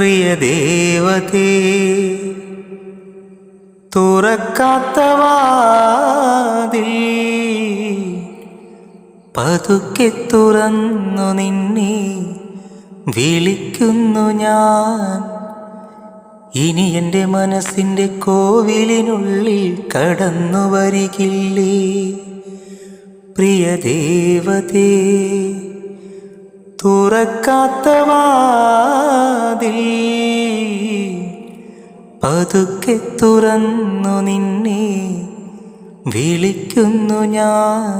പ്രിയ ദേവതേ, തുറക്കാത്ത വാതിൽ പതുക്കെ തുറന്നു നിന്നെ വിളിക്കുന്നു ഞാൻ. ഇനി എൻ്റെ മനസ്സിൻ്റെ കോവിലിനുള്ളിൽ കടന്നു വരികില്ലേ പ്രിയ ദേവതേ, തുറക്കാത്ത വാതിൽ പതുക്കെ തുറന്നു നിന്നെ വിളിക്കുന്നു ഞാൻ.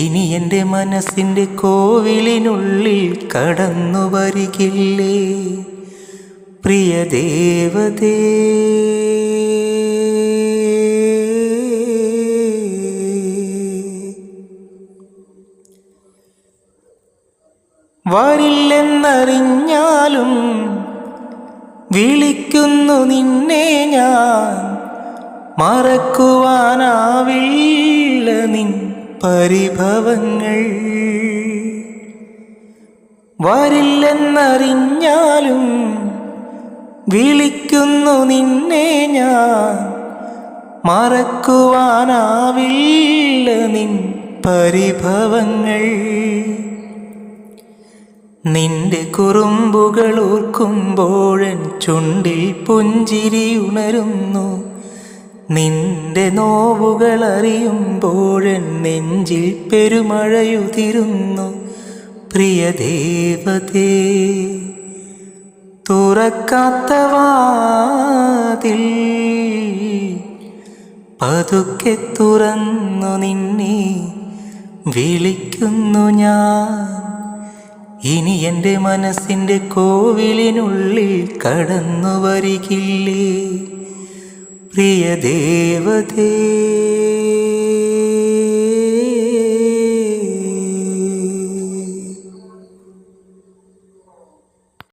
ഇനി എൻ്റെ മനസ്സിൻ്റെ കോവിലിനുള്ളിൽ കടന്നു വരികില്ലേ പ്രിയ ദേവതേ. വരില്ലെന്നറിഞ്ഞാലും വിളിക്കുന്നു നിന്നെ ഞാൻ, മറക്കുവാനാവില്ല നിൻ പരിഭവങ്ങൾ. വരില്ലെന്നറിഞ്ഞാലും വിളിക്കുന്നു നിന്നെ ഞാൻ, മറക്കുവാനാവില്ല നിൻ പരിഭവങ്ങൾ. നിന്റെ കുറുമ്പുകൾ ഓർക്കുമ്പോഴൻ ചുണ്ടിൽ പുഞ്ചിരി ഉണരുന്നു, നിന്റെ നോവുകൾ അറിയുമ്പോഴൻ നെഞ്ചിൽ പെരുമഴയുതിരുന്നു. പ്രിയ ദേവതേ, തുറക്കാത്ത വാതിൽ പതുക്കെ തുറന്നു നിന്നെ വിളിക്കുന്നു ഞാൻ. ഇനി എൻ്റെ മനസ്സിൻ്റെ കോവിലിനുള്ളിൽ കടന്നു വരികില്ലേ പ്രിയ ദേവതേ.